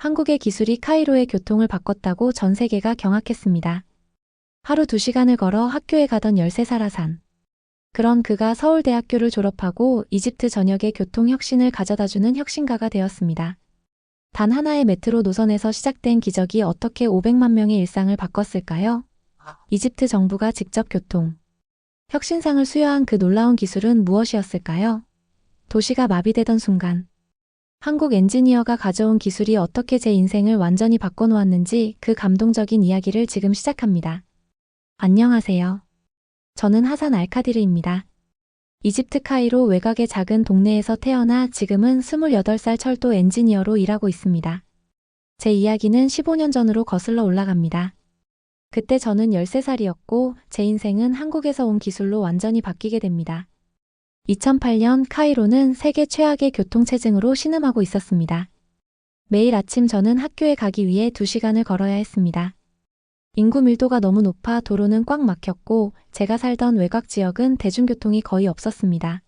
한국의 기술이 카이로의 교통을 바꿨다고 전 세계가 경악했습니다. 하루 2시간을 걸어 학교에 가던 13살 하산. 그런 그가 서울대학교를 졸업하고 이집트 전역의 교통 혁신을 가져다주는 혁신가가 되었습니다. 단 하나의 메트로 노선에서 시작된 기적이 어떻게 500만 명의 일상을 바꿨을까요? 이집트 정부가 직접 교통 혁신상을 수여한 그 놀라운 기술은 무엇이었을까요? 도시가 마비되던 순간, 한국 엔지니어가 가져온 기술이 어떻게 제 인생을 완전히 바꿔놓았는지 그 감동적인 이야기를 지금 시작합니다. 안녕하세요. 저는 하산 알카디르입니다. 이집트 카이로 외곽의 작은 동네에서 태어나 지금은 28살 철도 엔지니어로 일하고 있습니다. 제 이야기는 15년 전으로 거슬러 올라갑니다. 그때 저는 13살이었고 제 인생은 한국에서 온 기술로 완전히 바뀌게 됩니다. 2008년 카이로는 세계 최악의 교통체증으로 신음하고 있었습니다. 매일 아침 저는 학교에 가기 위해 2시간을 걸어야 했습니다. 인구 밀도가 너무 높아 도로는 꽉 막혔고 제가 살던 외곽 지역은 대중교통이 거의 없었습니다.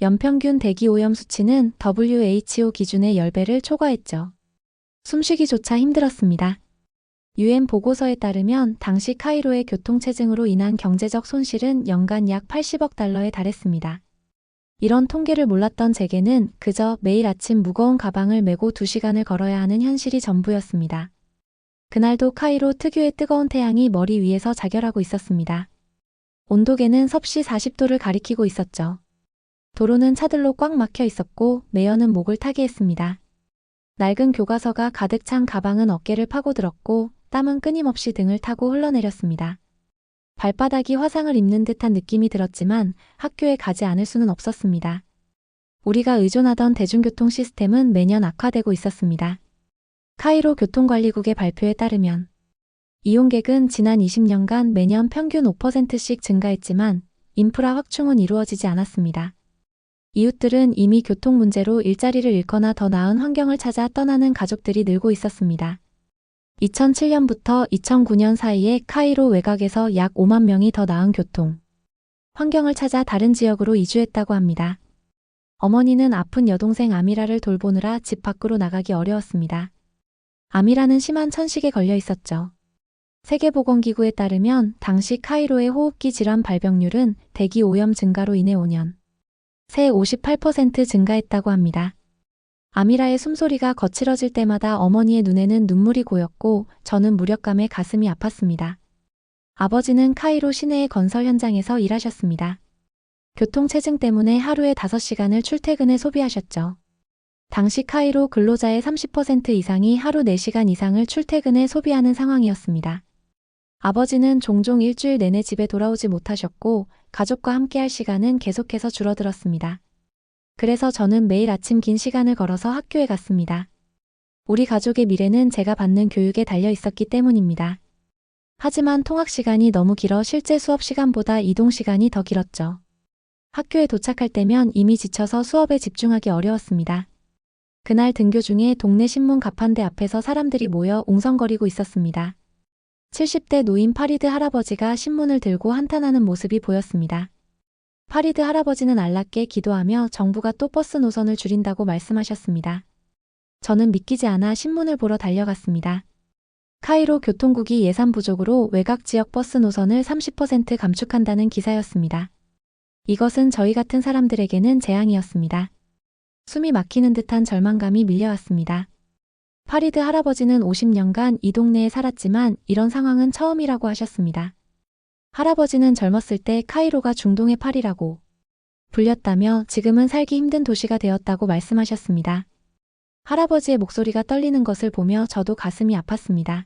연평균 대기 오염 수치는 WHO 기준의 10배를 초과했죠. 숨쉬기조차 힘들었습니다. UN 보고서에 따르면 당시 카이로의 교통체증으로 인한 경제적 손실은 연간 약 80억 달러에 달했습니다. 이런 통계를 몰랐던 제게는 그저 매일 아침 무거운 가방을 메고 2시간을 걸어야 하는 현실이 전부였습니다. 그날도 카이로 특유의 뜨거운 태양이 머리 위에서 자결하고 있었습니다. 온도계는 섭씨 40도를 가리키고 있었죠. 도로는 차들로 꽉 막혀 있었고 매연은 목을 타게 했습니다. 낡은 교과서가 가득 찬 가방은 어깨를 파고들었고 땀은 끊임없이 등을 타고 흘러내렸습니다. 발바닥이 화상을 입는 듯한 느낌이 들었지만 학교에 가지 않을 수는 없었습니다. 우리가 의존하던 대중교통 시스템은 매년 악화되고 있었습니다. 카이로 교통관리국의 발표에 따르면 이용객은 지난 20년간 매년 평균 5%씩 증가했지만 인프라 확충은 이루어지지 않았습니다. 이웃들은 이미 교통 문제로 일자리를 잃거나 더 나은 환경을 찾아 떠나는 가족들이 늘고 있었습니다. 2007년부터 2009년 사이에 카이로 외곽에서 약 5만 명이 더 나은 교통 환경을 찾아 다른 지역으로 이주했다고 합니다. 어머니는 아픈 여동생 아미라를 돌보느라 집 밖으로 나가기 어려웠습니다. 아미라는 심한 천식에 걸려 있었죠. 세계보건기구에 따르면 당시 카이로의 호흡기 질환 발병률은 대기 오염 증가로 인해 5년 새 58% 증가했다고 합니다. 아미라의 숨소리가 거칠어질 때마다 어머니의 눈에는 눈물이 고였고 저는 무력감에 가슴이 아팠습니다. 아버지는 카이로 시내의 건설 현장에서 일하셨습니다. 교통체증 때문에 하루에 5시간을 출퇴근에 소비하셨죠. 당시 카이로 근로자의 30% 이상이 하루 4시간 이상을 출퇴근에 소비하는 상황이었습니다. 아버지는 종종 일주일 내내 집에 돌아오지 못하셨고 가족과 함께할 시간은 계속해서 줄어들었습니다. 그래서 저는 매일 아침 긴 시간을 걸어서 학교에 갔습니다. 우리 가족의 미래는 제가 받는 교육에 달려 있었기 때문입니다. 하지만 통학 시간이 너무 길어 실제 수업 시간보다 이동 시간이 더 길었죠. 학교에 도착할 때면 이미 지쳐서 수업에 집중하기 어려웠습니다. 그날 등교 중에 동네 신문 가판대 앞에서 사람들이 모여 웅성거리고 있었습니다. 70대 노인 파리드 할아버지가 신문을 들고 한탄하는 모습이 보였습니다. 파리드 할아버지는 알랍게 기도하며 정부가 또 버스 노선을 줄인다고 말씀하셨습니다. 저는 믿기지 않아 신문을 보러 달려갔습니다. 카이로 교통국이 예산 부족으로 외곽 지역 버스 노선을 30% 감축한다는 기사였습니다. 이것은 저희 같은 사람들에게는 재앙이었습니다. 숨이 막히는 듯한 절망감이 밀려왔습니다. 파리드 할아버지는 50년간 이 동네에 살았지만 이런 상황은 처음이라고 하셨습니다. 할아버지는 젊었을 때 카이로가 중동의 파리라고 불렸다며 지금은 살기 힘든 도시가 되었다고 말씀하셨습니다. 할아버지의 목소리가 떨리는 것을 보며 저도 가슴이 아팠습니다.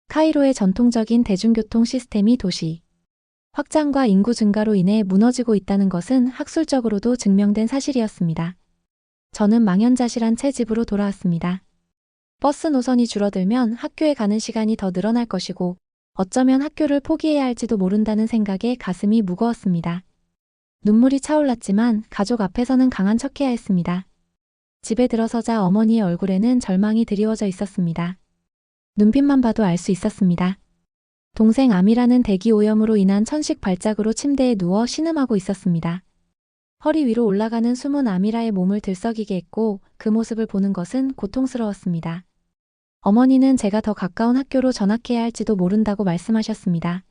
카이로의 전통적인 대중교통 시스템이 도시 확장과 인구 증가로 인해 무너지고 있다는 것은 학술적으로도 증명된 사실이었습니다. 저는 망연자실한 채 집으로 돌아왔습니다. 버스 노선이 줄어들면 학교에 가는 시간이 더 늘어날 것이고 어쩌면 학교를 포기해야 할지도 모른다는 생각에 가슴이 무거웠습니다. 눈물이 차올랐지만 가족 앞에서는 강한 척해야 했습니다. 집에 들어서자 어머니의 얼굴에는 절망이 드리워져 있었습니다. 눈빛만 봐도 알 수 있었습니다. 동생 아미라는 대기 오염으로 인한 천식 발작으로 침대에 누워 신음하고 있었습니다. 허리 위로 올라가는 숨은 아미라의 몸을 들썩이게 했고 그 모습을 보는 것은 고통스러웠습니다. 어머니는 제가 더 가까운 학교로 전학해야 할지도 모른다고 말씀하셨습니다.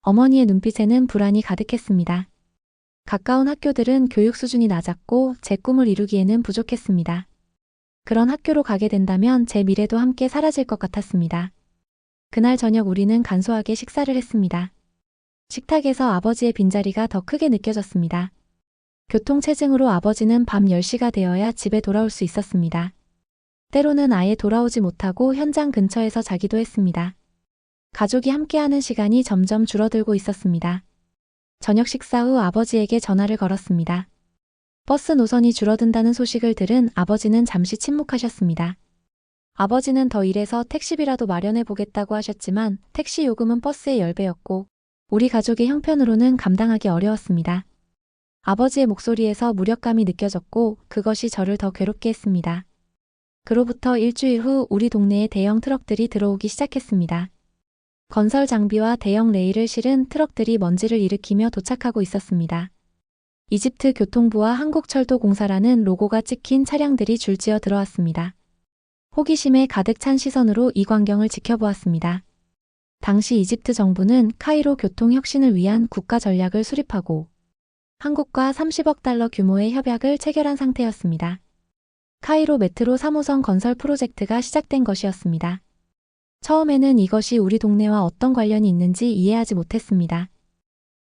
어머니의 눈빛에는 불안이 가득했습니다. 가까운 학교들은 교육 수준이 낮았고 제 꿈을 이루기에는 부족했습니다. 그런 학교로 가게 된다면 제 미래도 함께 사라질 것 같았습니다. 그날 저녁 우리는 간소하게 식사를 했습니다. 식탁에서 아버지의 빈자리가 더 크게 느껴졌습니다. 교통체증으로 아버지는 밤 10시가 되어야 집에 돌아올 수 있었습니다. 때로는 아예 돌아오지 못하고 현장 근처에서 자기도 했습니다. 가족이 함께하는 시간이 점점 줄어들고 있었습니다. 저녁 식사 후 아버지에게 전화를 걸었습니다. 버스 노선이 줄어든다는 소식을 들은 아버지는 잠시 침묵하셨습니다. 아버지는 더 일해서 택시비라도 마련해 보겠다고 하셨지만 택시 요금은 버스의 10배였고 우리 가족의 형편으로는 감당하기 어려웠습니다. 아버지의 목소리에서 무력감이 느껴졌고 그것이 저를 더 괴롭게 했습니다. 그로부터 일주일 후 우리 동네에 대형 트럭들이 들어오기 시작했습니다. 건설 장비와 대형 레일을 실은 트럭들이 먼지를 일으키며 도착하고 있었습니다. 이집트 교통부와 한국철도공사라는 로고가 찍힌 차량들이 줄지어 들어왔습니다. 호기심에 가득 찬 시선으로 이 광경을 지켜보았습니다. 당시 이집트 정부는 카이로 교통 혁신을 위한 국가 전략을 수립하고 한국과 30억 달러 규모의 협약을 체결한 상태였습니다. 카이로 메트로 3호선 건설 프로젝트가 시작된 것이었습니다. 처음에는 이것이 우리 동네와 어떤 관련이 있는지 이해하지 못했습니다.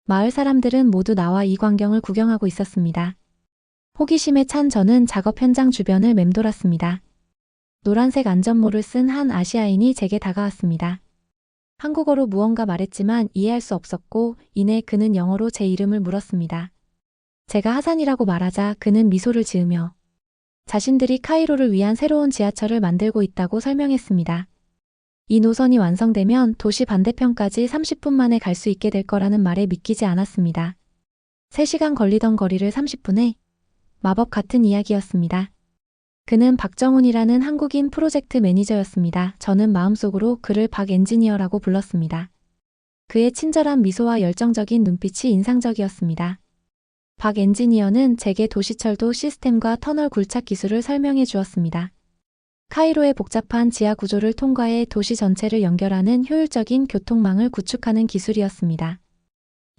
마을 사람들은 모두 나와 이 광경을 구경하고 있었습니다. 호기심에 찬 저는 작업 현장 주변을 맴돌았습니다. 노란색 안전모를 쓴 한 아시아인이 제게 다가왔습니다. 한국어로 무언가 말했지만 이해할 수 없었고 이내 그는 영어로 제 이름을 물었습니다. 제가 하산이라고 말하자 그는 미소를 지으며 자신들이 카이로를 위한 새로운 지하철을 만들고 있다고 설명했습니다. 이 노선이 완성되면 도시 반대편까지 30분 만에 갈 수 있게 될 거라는 말에 믿기지 않았습니다. 3시간 걸리던 거리를 30분에 마법 같은 이야기였습니다. 그는 박정훈이라는 한국인 프로젝트 매니저였습니다. 저는 마음속으로 그를 박 엔지니어라고 불렀습니다. 그의 친절한 미소와 열정적인 눈빛이 인상적이었습니다. 박 엔지니어는 제게 도시철도 시스템과 터널 굴착 기술을 설명해 주었습니다. 카이로의 복잡한 지하 구조를 통과해 도시 전체를 연결하는 효율적인 교통망을 구축하는 기술이었습니다.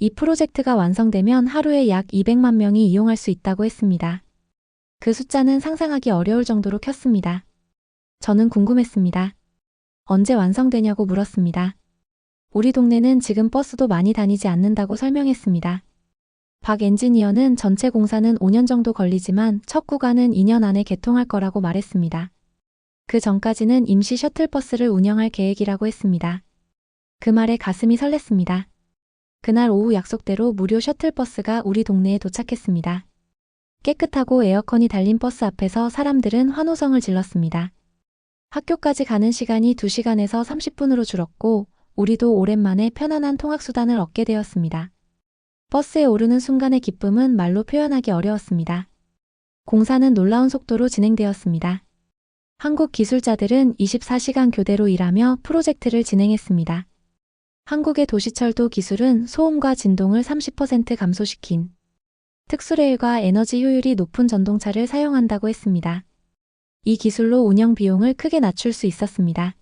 이 프로젝트가 완성되면 하루에 약 200만 명이 이용할 수 있다고 했습니다. 그 숫자는 상상하기 어려울 정도로 컸습니다. 저는 궁금했습니다. 언제 완성되냐고 물었습니다. 우리 동네는 지금 버스도 많이 다니지 않는다고 설명했습니다. 박 엔지니어는 전체 공사는 5년 정도 걸리지만 첫 구간은 2년 안에 개통할 거라고 말했습니다. 그 전까지는 임시 셔틀버스를 운영할 계획이라고 했습니다. 그 말에 가슴이 설렜습니다. 그날 오후 약속대로 무료 셔틀버스가 우리 동네에 도착했습니다. 깨끗하고 에어컨이 달린 버스 앞에서 사람들은 환호성을 질렀습니다. 학교까지 가는 시간이 2시간에서 30분으로 줄었고 우리도 오랜만에 편안한 통학수단을 얻게 되었습니다. 버스에 오르는 순간의 기쁨은 말로 표현하기 어려웠습니다. 공사는 놀라운 속도로 진행되었습니다. 한국 기술자들은 24시간 교대로 일하며 프로젝트를 진행했습니다. 한국의 도시철도 기술은 소음과 진동을 30% 감소시킨 특수레일과 에너지 효율이 높은 전동차를 사용한다고 했습니다. 이 기술로 운영 비용을 크게 낮출 수 있었습니다.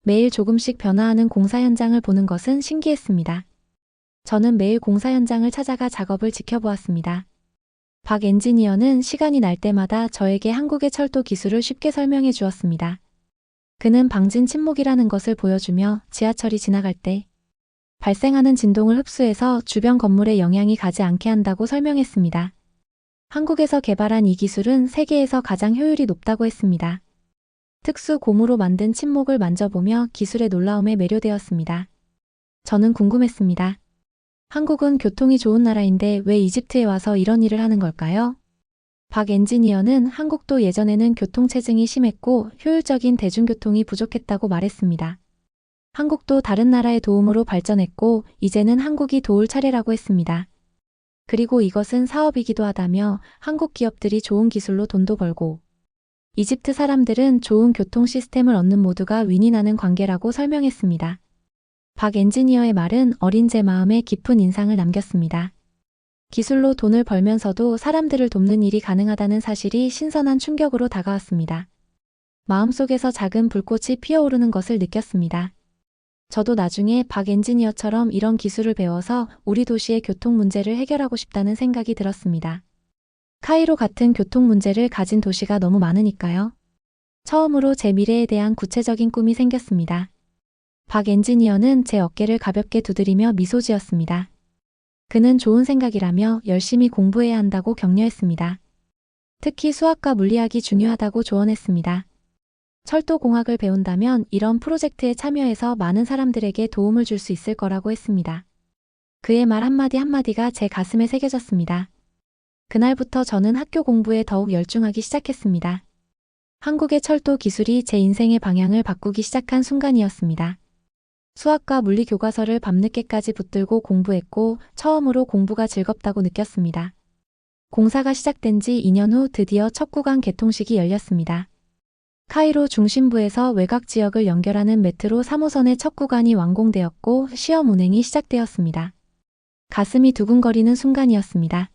매일 조금씩 변화하는 공사 현장을 보는 것은 신기했습니다. 저는 매일 공사 현장을 찾아가 작업을 지켜보았습니다. 박 엔지니어는 시간이 날 때마다 저에게 한국의 철도 기술을 쉽게 설명해 주었습니다. 그는 방진 침묵이라는 것을 보여주며 지하철이 지나갈 때 발생하는 진동을 흡수해서 주변 건물에 영향이 가지 않게 한다고 설명했습니다. 한국에서 개발한 이 기술은 세계에서 가장 효율이 높다고 했습니다. 특수 고무로 만든 침묵을 만져보며 기술의 놀라움에 매료되었습니다. 저는 궁금했습니다. 한국은 교통이 좋은 나라인데 왜 이집트에 와서 이런 일을 하는 걸까요? 박 엔지니어는 한국도 예전에는 교통체증이 심했고 효율적인 대중교통이 부족했다고 말했습니다. 한국도 다른 나라의 도움으로 발전했고 이제는 한국이 도울 차례라고 했습니다. 그리고 이것은 사업이기도 하다며 한국 기업들이 좋은 기술로 돈도 벌고 이집트 사람들은 좋은 교통 시스템을 얻는 모두가 윈이 나는 관계라고 설명했습니다. 박 엔지니어의 말은 어린 제 마음에 깊은 인상을 남겼습니다. 기술로 돈을 벌면서도 사람들을 돕는 일이 가능하다는 사실이 신선한 충격으로 다가왔습니다. 마음속에서 작은 불꽃이 피어오르는 것을 느꼈습니다. 저도 나중에 박 엔지니어처럼 이런 기술을 배워서 우리 도시의 교통 문제를 해결하고 싶다는 생각이 들었습니다. 카이로 같은 교통 문제를 가진 도시가 너무 많으니까요. 처음으로 제 미래에 대한 구체적인 꿈이 생겼습니다. 박 엔지니어는 제 어깨를 가볍게 두드리며 미소 지었습니다. 그는 좋은 생각이라며 열심히 공부해야 한다고 격려했습니다. 특히 수학과 물리학이 중요하다고 조언했습니다. 철도공학을 배운다면 이런 프로젝트에 참여해서 많은 사람들에게 도움을 줄 수 있을 거라고 했습니다. 그의 말 한마디 한마디가 제 가슴에 새겨졌습니다. 그날부터 저는 학교 공부에 더욱 열중하기 시작했습니다. 한국의 철도 기술이 제 인생의 방향을 바꾸기 시작한 순간이었습니다. 수학과 물리 교과서를 밤늦게까지 붙들고 공부했고 처음으로 공부가 즐겁다고 느꼈습니다. 공사가 시작된 지 2년 후 드디어 첫 구간 개통식이 열렸습니다. 카이로 중심부에서 외곽 지역을 연결하는 메트로 3호선의 첫 구간이 완공되었고 시험 운행이 시작되었습니다. 가슴이 두근거리는 순간이었습니다.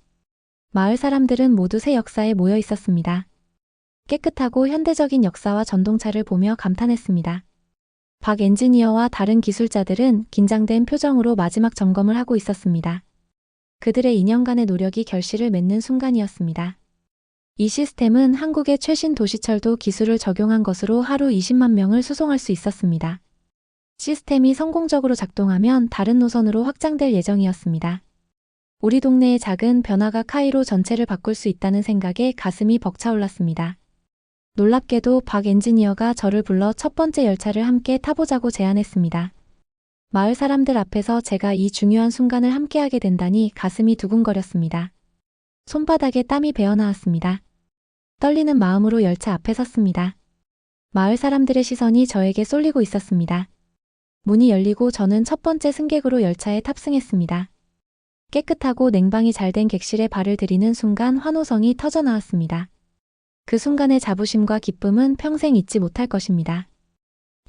마을 사람들은 모두 새 역사에 모여 있었습니다. 깨끗하고 현대적인 역사와 전동차를 보며 감탄했습니다. 박 엔지니어와 다른 기술자들은 긴장된 표정으로 마지막 점검을 하고 있었습니다. 그들의 2년간의 노력이 결실을 맺는 순간이었습니다. 이 시스템은 한국의 최신 도시철도 기술을 적용한 것으로 하루 20만 명을 수송할 수 있었습니다. 시스템이 성공적으로 작동하면 다른 노선으로 확장될 예정이었습니다. 우리 동네의 작은 변화가 카이로 전체를 바꿀 수 있다는 생각에 가슴이 벅차올랐습니다. 놀랍게도 박 엔지니어가 저를 불러 첫 번째 열차를 함께 타보자고 제안했습니다. 마을 사람들 앞에서 제가 이 중요한 순간을 함께하게 된다니 가슴이 두근거렸습니다. 손바닥에 땀이 배어나왔습니다. 떨리는 마음으로 열차 앞에 섰습니다. 마을 사람들의 시선이 저에게 쏠리고 있었습니다. 문이 열리고 저는 첫 번째 승객으로 열차에 탑승했습니다. 깨끗하고 냉방이 잘 된 객실에 발을 들이는 순간 환호성이 터져나왔습니다. 그 순간의 자부심과 기쁨은 평생 잊지 못할 것입니다.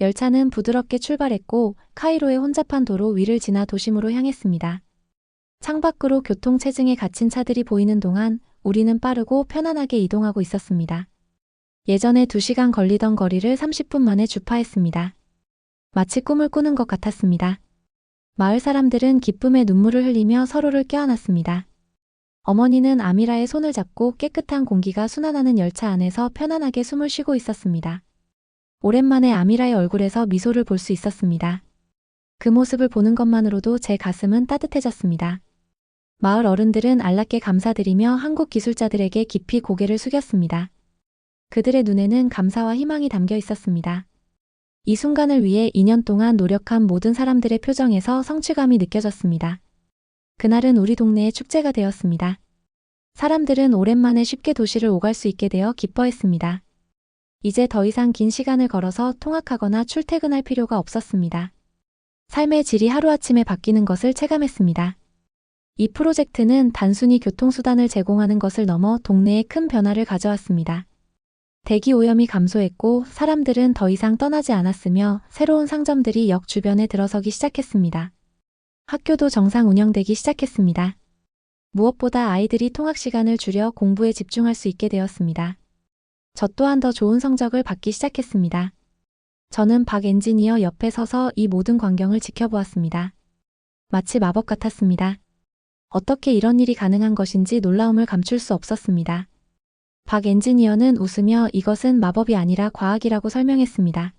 열차는 부드럽게 출발했고 카이로의 혼잡한 도로 위를 지나 도심으로 향했습니다. 창밖으로 교통체증에 갇힌 차들이 보이는 동안 우리는 빠르고 편안하게 이동하고 있었습니다. 예전에 2시간 걸리던 거리를 30분 만에 주파했습니다. 마치 꿈을 꾸는 것 같았습니다. 마을 사람들은 기쁨의 눈물을 흘리며 서로를 껴안았습니다. 어머니는 아미라의 손을 잡고 깨끗한 공기가 순환하는 열차 안에서 편안하게 숨을 쉬고 있었습니다. 오랜만에 아미라의 얼굴에서 미소를 볼 수 있었습니다. 그 모습을 보는 것만으로도 제 가슴은 따뜻해졌습니다. 마을 어른들은 안락게 감사드리며 한국 기술자들에게 깊이 고개를 숙였습니다. 그들의 눈에는 감사와 희망이 담겨 있었습니다. 이 순간을 위해 2년 동안 노력한 모든 사람들의 표정에서 성취감이 느껴졌습니다. 그날은 우리 동네의 축제가 되었습니다. 사람들은 오랜만에 쉽게 도시를 오갈 수 있게 되어 기뻐했습니다. 이제 더 이상 긴 시간을 걸어서 통학하거나 출퇴근할 필요가 없었습니다. 삶의 질이 하루아침에 바뀌는 것을 체감했습니다. 이 프로젝트는 단순히 교통수단을 제공하는 것을 넘어 동네에 큰 변화를 가져왔습니다. 대기 오염이 감소했고 사람들은 더 이상 떠나지 않았으며 새로운 상점들이 역 주변에 들어서기 시작했습니다. 학교도 정상 운영되기 시작했습니다. 무엇보다 아이들이 통학 시간을 줄여 공부에 집중할 수 있게 되었습니다. 저 또한 더 좋은 성적을 받기 시작했습니다. 저는 박 엔지니어 옆에 서서 이 모든 광경을 지켜보았습니다. 마치 마법 같았습니다. 어떻게 이런 일이 가능한 것인지 놀라움을 감출 수 없었습니다. 박 엔지니어는 웃으며 이것은 마법이 아니라 과학이라고 설명했습니다.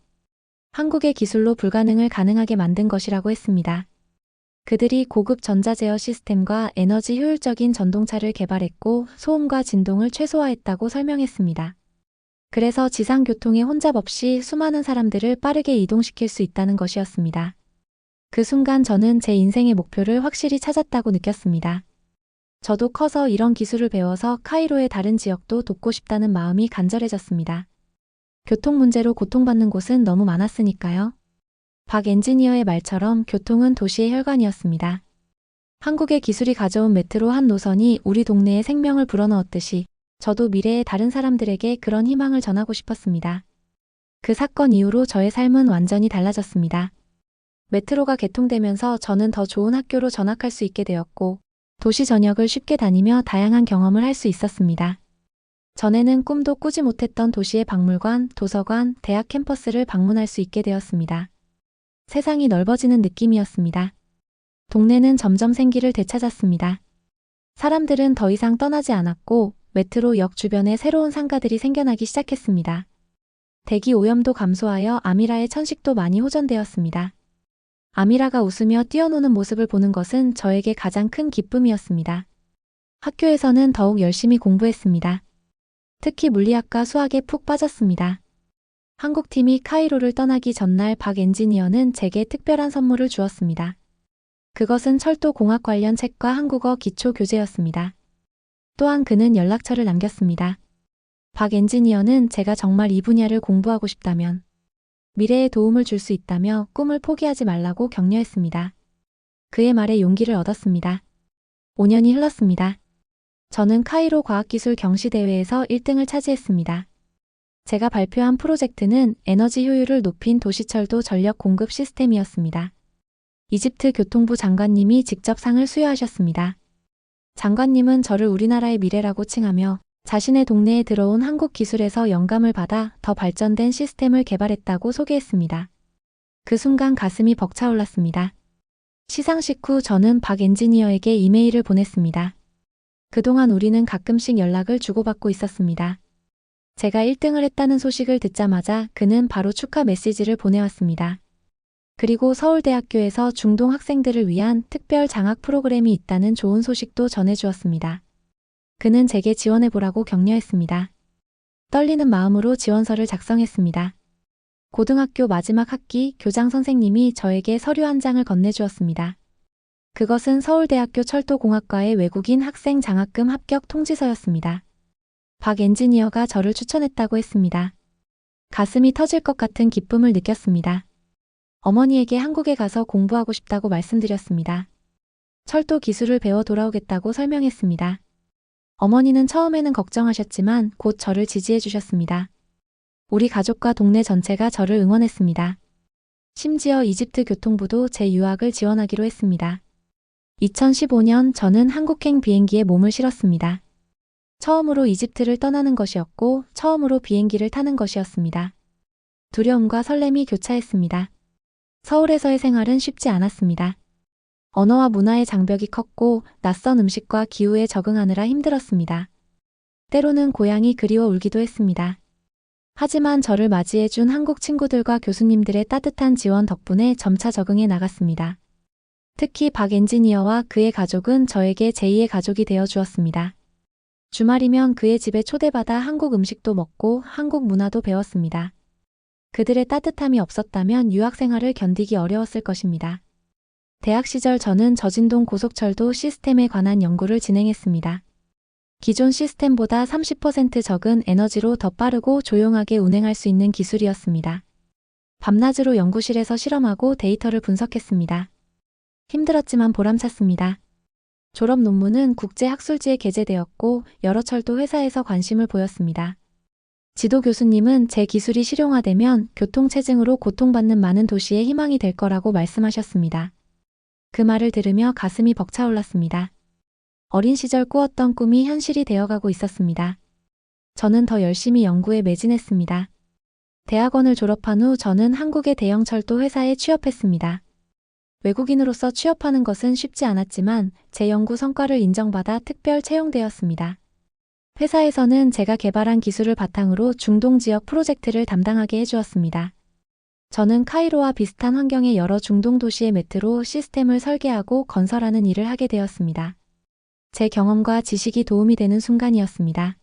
한국의 기술로 불가능을 가능하게 만든 것이라고 했습니다. 그들이 고급 전자제어 시스템과 에너지 효율적인 전동차를 개발했고 소음과 진동을 최소화했다고 설명했습니다. 그래서 지상교통에 혼잡 없이 수많은 사람들을 빠르게 이동시킬 수 있다는 것이었습니다. 그 순간 저는 제 인생의 목표를 확실히 찾았다고 느꼈습니다. 저도 커서 이런 기술을 배워서 카이로의 다른 지역도 돕고 싶다는 마음이 간절해졌습니다. 교통 문제로 고통받는 곳은 너무 많았으니까요. 박 엔지니어의 말처럼 교통은 도시의 혈관이었습니다. 한국의 기술이 가져온 메트로 한 노선이 우리 동네에 생명을 불어넣었듯이 저도 미래의 다른 사람들에게 그런 희망을 전하고 싶었습니다. 그 사건 이후로 저의 삶은 완전히 달라졌습니다. 메트로가 개통되면서 저는 더 좋은 학교로 전학할 수 있게 되었고 도시 전역을 쉽게 다니며 다양한 경험을 할 수 있었습니다. 전에는 꿈도 꾸지 못했던 도시의 박물관, 도서관, 대학 캠퍼스를 방문할 수 있게 되었습니다. 세상이 넓어지는 느낌이었습니다. 동네는 점점 생기를 되찾았습니다. 사람들은 더 이상 떠나지 않았고 메트로역 주변에 새로운 상가들이 생겨나기 시작했습니다. 대기 오염도 감소하여 아미라의 천식도 많이 호전되었습니다. 아미라가 웃으며 뛰어노는 모습을 보는 것은 저에게 가장 큰 기쁨이었습니다. 학교에서는 더욱 열심히 공부했습니다. 특히 물리학과 수학에 푹 빠졌습니다. 한국팀이 카이로를 떠나기 전날 박 엔지니어는 제게 특별한 선물을 주었습니다. 그것은 철도공학 관련 책과 한국어 기초 교재였습니다. 또한 그는 연락처를 남겼습니다. 박 엔지니어는 제가 정말 이 분야를 공부하고 싶다면, 미래에 도움을 줄 수 있다며 꿈을 포기하지 말라고 격려했습니다. 그의 말에 용기를 얻었습니다. 5년이 흘렀습니다. 저는 카이로 과학기술 경시대회에서 1등을 차지했습니다. 제가 발표한 프로젝트는 에너지 효율을 높인 도시철도 전력 공급 시스템이었습니다. 이집트 교통부 장관님이 직접 상을 수여하셨습니다. 장관님은 저를 우리나라의 미래라고 칭하며 자신의 동네에 들어온 한국 기술에서 영감을 받아 더 발전된 시스템을 개발했다고 소개했습니다. 그 순간 가슴이 벅차올랐습니다. 시상식 후 저는 박 엔지니어에게 이메일을 보냈습니다. 그동안 우리는 가끔씩 연락을 주고받고 있었습니다. 제가 1등을 했다는 소식을 듣자마자 그는 바로 축하 메시지를 보내왔습니다. 그리고 서울대학교에서 중동 학생들을 위한 특별 장학 프로그램이 있다는 좋은 소식도 전해주었습니다. 그는 제게 지원해보라고 격려했습니다. 떨리는 마음으로 지원서를 작성했습니다. 고등학교 마지막 학기 교장 선생님이 저에게 서류 한 장을 건네주었습니다. 그것은 서울대학교 철도공학과의 외국인 학생 장학금 합격 통지서였습니다. 박 엔지니어가 저를 추천했다고 했습니다. 가슴이 터질 것 같은 기쁨을 느꼈습니다. 어머니에게 한국에 가서 공부하고 싶다고 말씀드렸습니다. 철도 기술을 배워 돌아오겠다고 설명했습니다. 어머니는 처음에는 걱정하셨지만 곧 저를 지지해 주셨습니다. 우리 가족과 동네 전체가 저를 응원했습니다. 심지어 이집트 교통부도 제 유학을 지원하기로 했습니다. 2015년 저는 한국행 비행기에 몸을 실었습니다. 처음으로 이집트를 떠나는 것이었고 처음으로 비행기를 타는 것이었습니다. 두려움과 설렘이 교차했습니다. 서울에서의 생활은 쉽지 않았습니다. 언어와 문화의 장벽이 컸고 낯선 음식과 기후에 적응하느라 힘들었습니다. 때로는 고향이 그리워 울기도 했습니다. 하지만 저를 맞이해준 한국 친구들과 교수님들의 따뜻한 지원 덕분에 점차 적응해 나갔습니다. 특히 박 엔지니어와 그의 가족은 저에게 제2의 가족이 되어 주었습니다. 주말이면 그의 집에 초대받아 한국 음식도 먹고 한국 문화도 배웠습니다. 그들의 따뜻함이 없었다면 유학 생활을 견디기 어려웠을 것입니다. 대학 시절 저는 저진동 고속철도 시스템에 관한 연구를 진행했습니다. 기존 시스템보다 30% 적은 에너지로 더 빠르고 조용하게 운행할 수 있는 기술이었습니다. 밤낮으로 연구실에서 실험하고 데이터를 분석했습니다. 힘들었지만 보람찼습니다. 졸업 논문은 국제학술지에 게재되었고 여러 철도 회사에서 관심을 보였습니다. 지도 교수님은 제 기술이 실용화되면 교통체증으로 고통받는 많은 도시의 희망이 될 거라고 말씀하셨습니다. 그 말을 들으며 가슴이 벅차올랐습니다. 어린 시절 꾸었던 꿈이 현실이 되어가고 있었습니다. 저는 더 열심히 연구에 매진했습니다. 대학원을 졸업한 후 저는 한국의 대형 철도 회사에 취업했습니다. 외국인으로서 취업하는 것은 쉽지 않았지만 제 연구 성과를 인정받아 특별 채용되었습니다. 회사에서는 제가 개발한 기술을 바탕으로 중동 지역 프로젝트를 담당하게 해주었습니다. 저는 카이로와 비슷한 환경의 여러 중동 도시의 메트로 시스템을 설계하고 건설하는 일을 하게 되었습니다. 제 경험과 지식이 도움이 되는 순간이었습니다.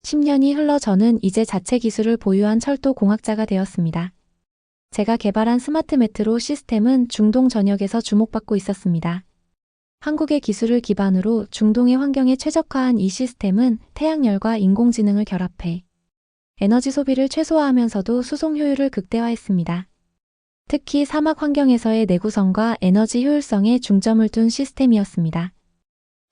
10년이 흘러 저는 이제 자체 기술을 보유한 철도 공학자가 되었습니다. 제가 개발한 스마트 메트로 시스템은 중동 전역에서 주목받고 있었습니다. 한국의 기술을 기반으로 중동의 환경에 최적화한 이 시스템은 태양열과 인공지능을 결합해 에너지 소비를 최소화하면서도 수송 효율을 극대화했습니다. 특히 사막 환경에서의 내구성과 에너지 효율성에 중점을 둔 시스템이었습니다.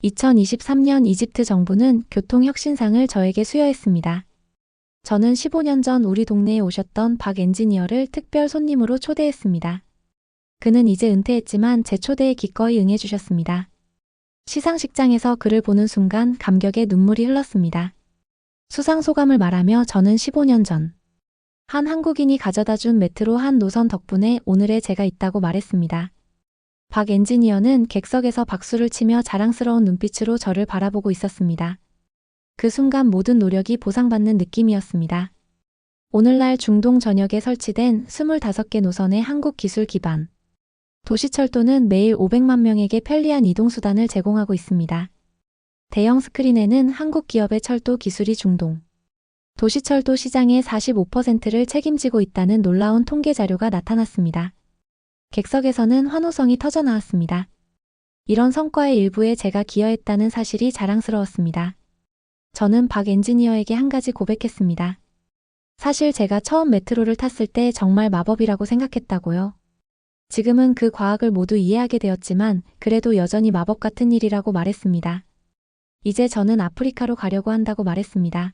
2023년 이집트 정부는 교통혁신상을 저에게 수여했습니다. 저는 15년 전 우리 동네에 오셨던 박 엔지니어를 특별 손님으로 초대했습니다. 그는 이제 은퇴했지만 제 초대에 기꺼이 응해주셨습니다. 시상식장에서 그를 보는 순간 감격의 눈물이 흘렀습니다. 수상 소감을 말하며 저는 15년 전 한 한국인이 가져다 준 메트로 한 노선 덕분에 오늘의 제가 있다고 말했습니다. 박 엔지니어는 객석에서 박수를 치며 자랑스러운 눈빛으로 저를 바라보고 있었습니다. 그 순간 모든 노력이 보상받는 느낌이었습니다. 오늘날 중동 전역에 설치된 25개 노선의 한국 기술 기반 도시철도는 매일 500만 명에게 편리한 이동수단을 제공하고 있습니다. 대형 스크린에는 한국 기업의 철도 기술이 중동 도시철도 시장의 45%를 책임지고 있다는 놀라운 통계 자료가 나타났습니다. 객석에서는 환호성이 터져나왔습니다. 이런 성과의 일부에 제가 기여했다는 사실이 자랑스러웠습니다. 저는 박 엔지니어에게 한 가지 고백했습니다. 사실 제가 처음 메트로를 탔을 때 정말 마법이라고 생각했다고요. 지금은 그 과학을 모두 이해하게 되었지만 그래도 여전히 마법 같은 일이라고 말했습니다. 이제 저는 아프리카로 가려고 한다고 말했습니다.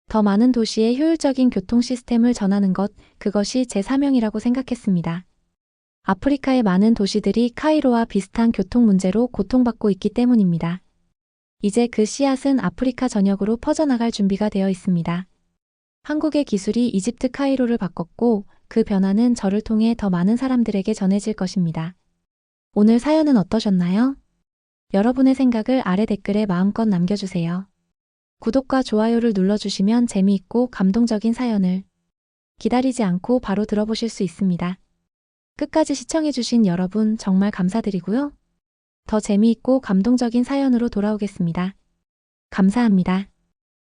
더 많은 도시에 효율적인 교통 시스템을 전하는 것, 그것이 제 사명이라고 생각했습니다. 아프리카의 많은 도시들이 카이로와 비슷한 교통 문제로 고통받고 있기 때문입니다. 이제 그 씨앗은 아프리카 전역으로 퍼져나갈 준비가 되어 있습니다. 한국의 기술이 이집트 카이로를 바꿨고 그 변화는 저를 통해 더 많은 사람들에게 전해질 것입니다. 오늘 사연은 어떠셨나요? 여러분의 생각을 아래 댓글에 마음껏 남겨주세요. 구독과 좋아요를 눌러주시면 재미있고 감동적인 사연을 기다리지 않고 바로 들어보실 수 있습니다. 끝까지 시청해주신 여러분 정말 감사드리고요. 더 재미있고 감동적인 사연으로 돌아오겠습니다. 감사합니다.